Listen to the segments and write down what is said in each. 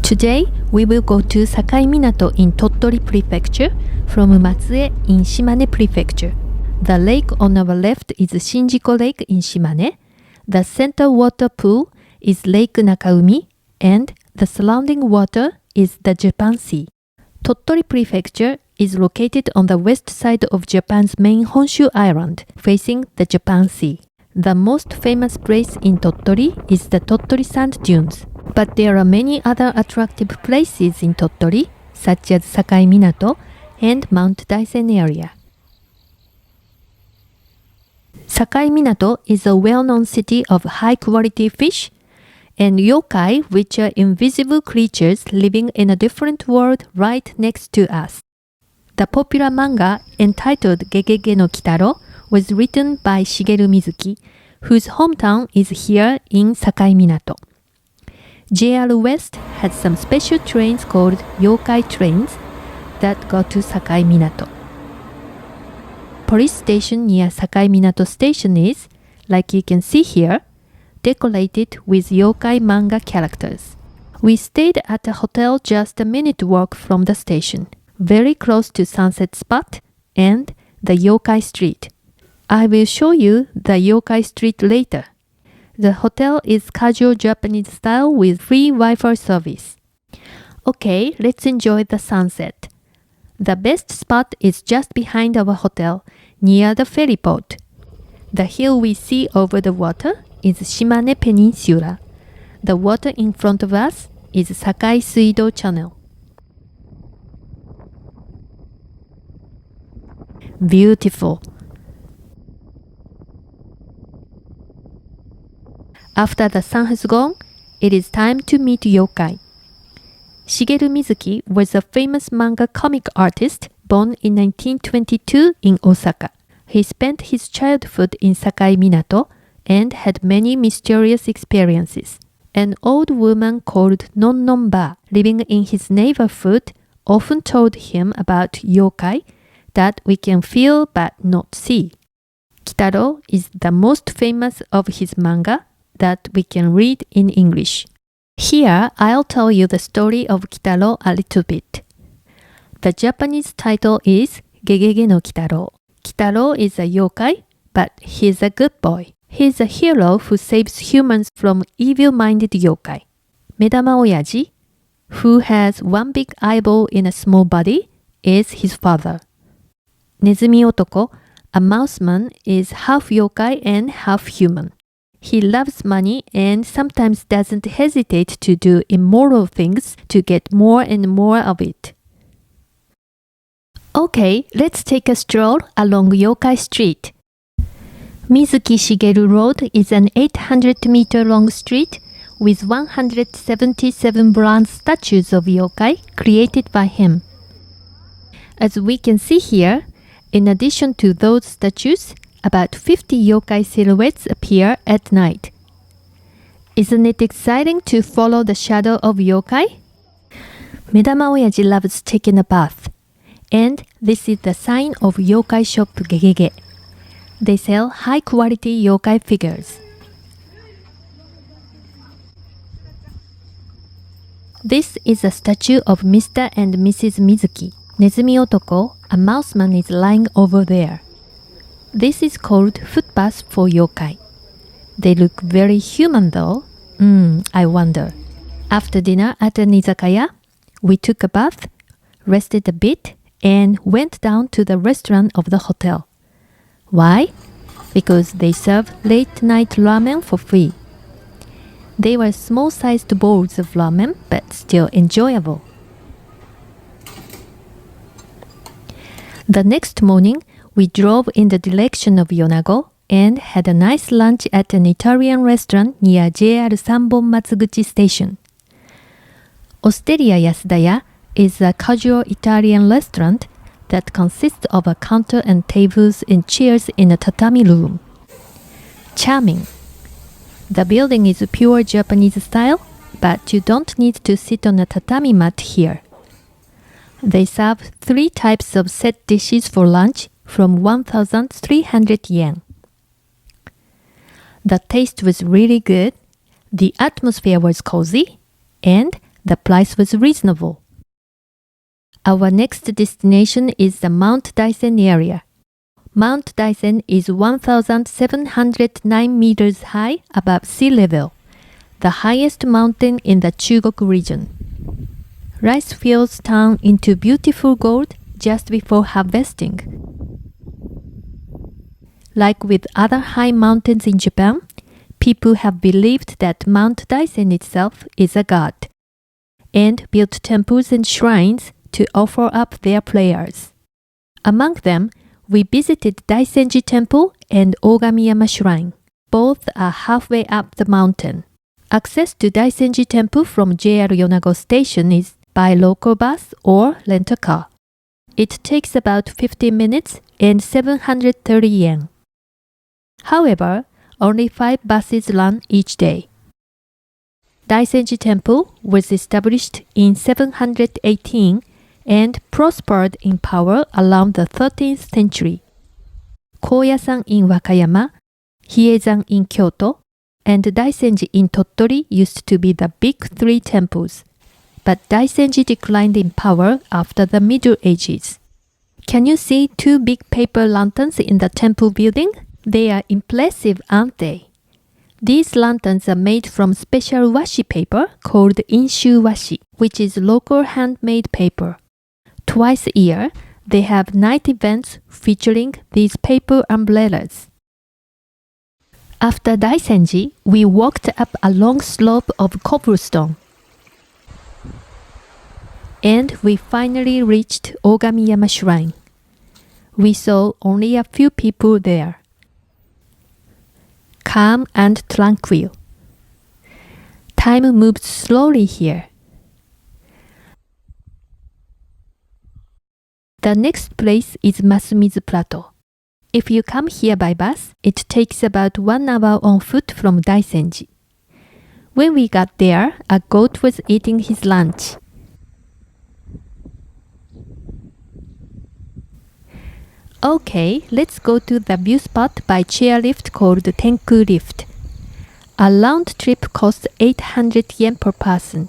Today, we will go to Sakaiminato in Tottori Prefecture from Matsue in Shimane Prefecture. The lake on our left is Shinjiko Lake in Shimane. The center water pool is Lake Nakaumi, and the surrounding water is the Japan Sea. Tottori Prefecture is located on the west side of Japan's main Honshu Island, facing the Japan Sea. The most famous place in Tottori is the Tottori Sand Dunes, but there are many other attractive places in Tottori, such as Sakaiminato and Mt. Daisen Area. Sakaiminato is a well-known city of high-quality fish and yokai, which are invisible creatures living in a different world right next to us. The popular manga entitled Gegege no Kitaro was written by Shigeru Mizuki, whose hometown is here in Sakaiminato. JR West has some special trains called Yokai trains that go to Sakaiminato. Police station near Sakaiminato station is, like you can see here, decorated with yokai manga characters. We stayed at a hotel just a minute walk from the station, very close to Sunset Spot and the Yokai Street. I will show you the Yokai Street later. The hotel is casual Japanese style with free Wi-Fi service. Okay, let's enjoy the sunset. The best spot is just behind our hotel, near the ferry port. The hill we see over the water is Shimane Peninsula. The water in front of us is Sakai Suido Channel. Beautiful. After the sun has gone, it is time to meet yokai. Shigeru Mizuki was a famous manga comic artist born in 1922 in Osaka. He spent his childhood in Sakaiminato and had many mysterious experiences. An old woman called Non-Non-Ba, living in his neighborhood, often told him about yokai that we can feel but not see. Kitaro is the most famous of his manga that we can read in English. Here, I'll tell you the story of Kitaro a little bit. The Japanese title is Gegege no Kitaro. Kitaro is a yokai, but he's a good boy. He's a hero who saves humans from evil-minded yokai. Medama Oyaji, who has one big eyeball in a small body, is his father. Nezumi Otoko, a mouseman, is half yokai and half human. He loves money and sometimes doesn't hesitate to do immoral things to get more and more of it. Okay, let's take a stroll along Yokai Street. Mizuki Shigeru Road is an 800-meter-long street with 177 bronze statues of yokai created by him. As we can see here, in addition to those statues, about 50 yokai silhouettes appear at night. Isn't it exciting to follow the shadow of yokai? Medama Oyaji loves taking a bath. And this is the sign of yokai shop Gegege. They sell high-quality yokai figures. This is a statue of Mr. and Mrs. Mizuki. Nezumi Otoko, a mouseman, is lying over there. This is called footbath for yokai. They look very human though. I wonder. After dinner at an izakaya, we took a bath, rested a bit, and went down to the restaurant of the hotel. Why? Because they serve late-night ramen for free. They were small-sized bowls of ramen, but still enjoyable. The next morning, we drove in the direction of Yonago and had a nice lunch at an Italian restaurant near JR Sanbon Matsuguchi Station. Osteria Yasudaya is a casual Italian restaurant that consists of a counter and tables and chairs in a tatami room. Charming. The building is pure Japanese style, but you don't need to sit on a tatami mat here. They serve 3 types of set dishes for lunch from 1,300 yen. The taste was really good, the atmosphere was cozy, and The price was reasonable. Our next destination is the Mount Daisen area. Mount Daisen is 1,709 meters high above sea level, the highest mountain in the Chugoku region. Rice fields turn into beautiful gold just before harvesting. Like with other high mountains in Japan, people have believed that Mount Daisen itself is a god, and built temples and shrines to offer up their prayers. Among them, we visited Daisenji Temple and Ogamiyama Shrine. Both are halfway up the mountain. Access to Daisenji Temple from JR Yonago Station is by local bus or rent-a-car. It takes about 50 minutes and 730 yen. However, only 5 buses run each day. Daisenji Temple was established in 718 and prospered in power around the 13th century. Koyasan in Wakayama, Hiezan in Kyoto, and Daisenji in Tottori used to be the big 3 temples, but Daisenji declined in power after the Middle Ages. Can you see 2 big paper lanterns in the temple building? They are impressive, aren't they? These lanterns are made from special washi paper called inshu washi, which is local handmade paper. Twice a year, they have night events featuring these paper umbrellas. After Daisenji, we walked up a long slope of cobblestone. And we finally reached Ogamiyama Shrine. We saw only a few people there. Calm and tranquil. Time moves slowly here. The next place is Masumizu Plateau. If you come here by bus, it takes about 1 hour on foot from Daisenji. When we got there, a goat was eating his lunch. Okay, let's go to the view spot by chairlift called Tenku Lift. A round trip costs 800 yen per person.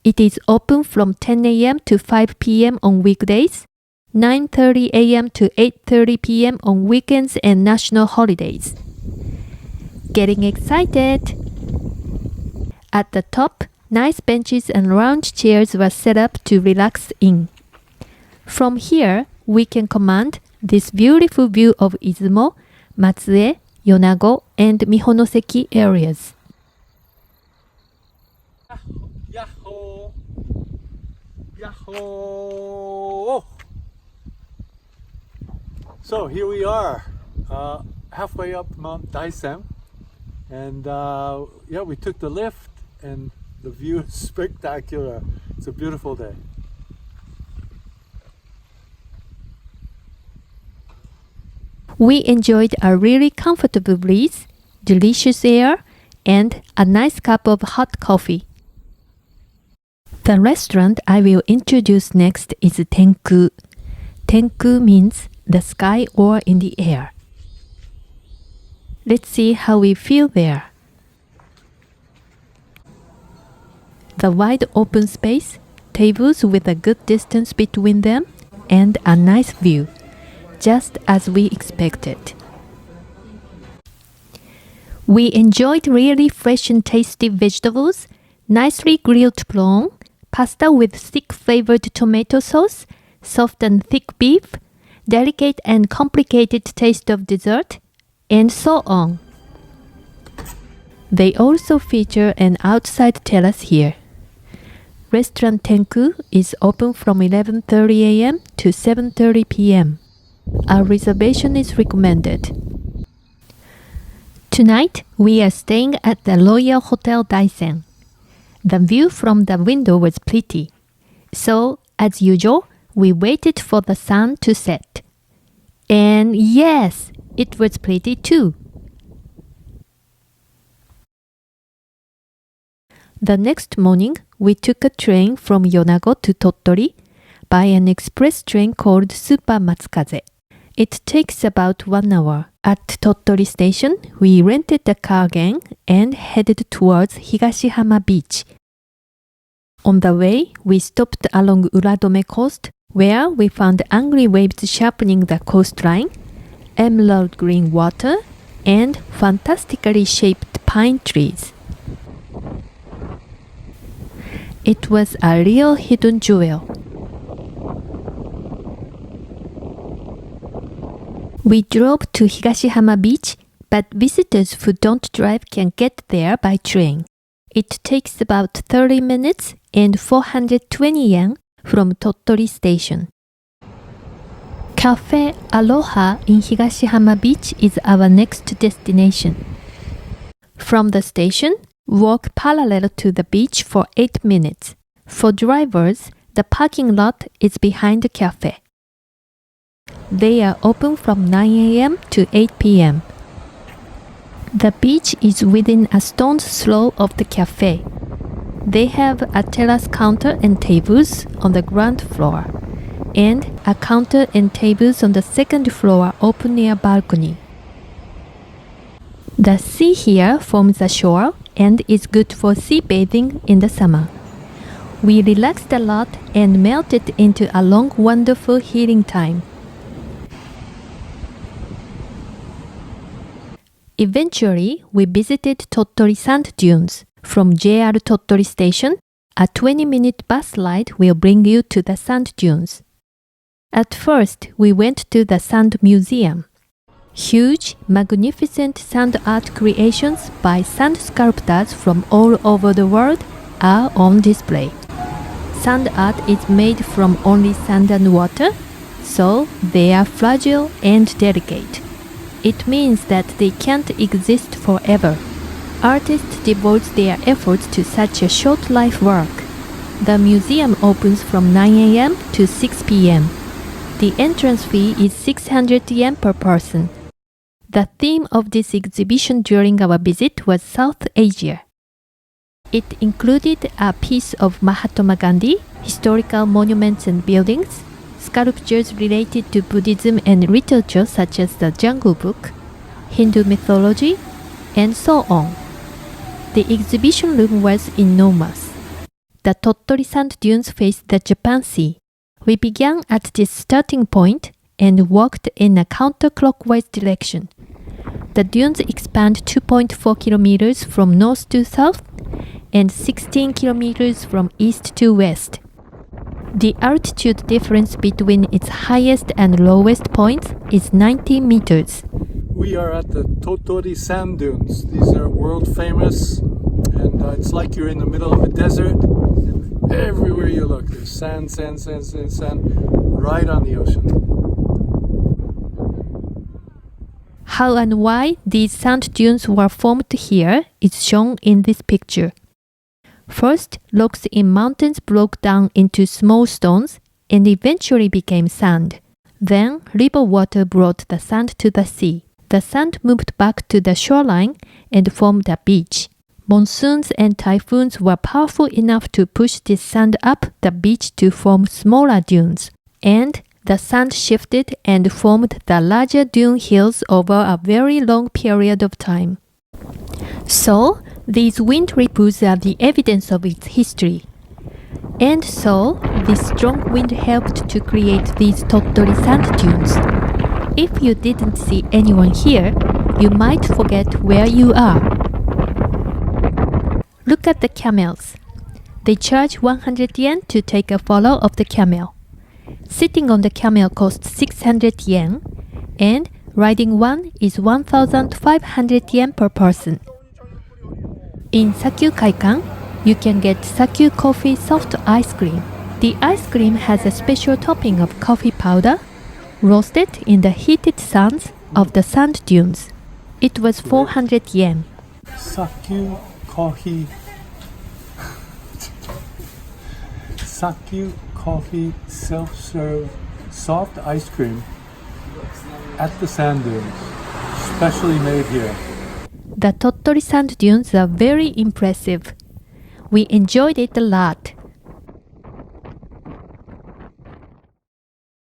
It is open from 10 a.m. to 5 p.m. on weekdays, 9:30 a.m. to 8:30 p.m. on weekends and national holidays. Getting excited! At the top, nice benches and lounge chairs were set up to relax in. From here, we can command this beautiful view of Izumo, Matsue, Yonago, and Mihonoseki areas. Yahoo! Yahoo! So here we are, halfway up Mount Daisen, and yeah, we took the lift, and the view is spectacular. It's a beautiful day. We enjoyed a really comfortable breeze, delicious air, and a nice cup of hot coffee. The restaurant I will introduce next is Tenku. Tenku means the sky or in the air. Let's see how we feel there. The wide open space, tables with a good distance between them, and a nice view, just as we expected. We enjoyed really fresh and tasty vegetables, nicely grilled prawn, pasta with thick flavored tomato sauce, soft and thick beef, delicate and complicated taste of dessert, and so on. They also feature an outside terrace here. Restaurant Tenku is open from 11:30 a.m. to 7:30 p.m. A reservation is recommended. Tonight, we are staying at the Royal Hotel Daisen. The view from the window was pretty. So, as usual, we waited for the sun to set. And yes, it was pretty too. The next morning, we took a train from Yonago to Tottori by an express train called Super Matsukaze. It takes about 1 hour. At Tottori Station, we rented a car again and headed towards Higashihama Beach. On the way, we stopped along Uradome Coast, where we found angry waves sharpening the coastline, emerald green water, and fantastically shaped pine trees. It was a real hidden jewel. We drove to Higashihama Beach, but visitors who don't drive can get there by train. It takes about 30 minutes and 420 yen from Tottori Station. Cafe Aloha in Higashihama Beach is our next destination. From the station, walk parallel to the beach for 8 minutes. For drivers, the parking lot is behind the cafe. They are open from 9 a.m. to 8 p.m. The beach is within a stone's throw of the cafe. They have a terrace counter and tables on the ground floor, and a counter and tables on the second floor open near balcony. The sea here forms a shore and is good for sea bathing in the summer. We relaxed a lot and melted into a long, wonderful healing time. Eventually, we visited Tottori Sand Dunes. From JR Tottori Station, a 20-minute bus ride will bring you to the sand dunes. At first, we went to the Sand Museum. Huge, magnificent sand art creations by sand sculptors from all over the world are on display. Sand art is made from only sand and water, so they are fragile and delicate. It means that they can't exist forever. Artists devote their efforts to such a short life work. The museum opens from 9 a.m. to 6 p.m. The entrance fee is 600 yen per person. The theme of this exhibition during our visit was South Asia. It included a piece of Mahatma Gandhi, historical monuments and buildings, sculptures related to Buddhism and literature such as the Jungle Book, Hindu mythology, and so on. The exhibition room was enormous. The Tottori Sand Dunes face the Japan Sea. We began at this starting point and walked in a counterclockwise direction. The dunes expand 2.4 kilometers from north to south and 16 kilometers from east to west. The altitude difference between its highest and lowest points is 90 meters. We are at the Tottori Sand Dunes. These are world famous, and it's like you're in the middle of a desert. And everywhere you look, there's sand, sand, sand, sand, sand, right on the ocean. How and why these sand dunes were formed here is shown in this picture. First, rocks in mountains broke down into small stones and eventually became sand. Then, river water brought the sand to the sea. The sand moved back to the shoreline and formed a beach. Monsoons and typhoons were powerful enough to push this sand up the beach to form smaller dunes. And the sand shifted and formed the larger dune hills over a very long period of time. So, these wind ripples are the evidence of its history. And so, this strong wind helped to create these Tottori Sand Dunes. If you didn't see anyone here, you might forget where you are. Look at the camels. They charge 100 yen to take a photo of the camel. Sitting on the camel costs 600 yen, and riding one is 1,500 yen per person. In Sakyu Kaikan, you can get Sakyu Coffee soft ice cream. The ice cream has a special topping of coffee powder, roasted in the heated sands of the sand dunes. It was 400 yen. Sakyu Coffee. Sakyu Coffee self-serve soft ice cream at the sand dunes, specially made here. The Tottori Sand Dunes are very impressive. We enjoyed it a lot.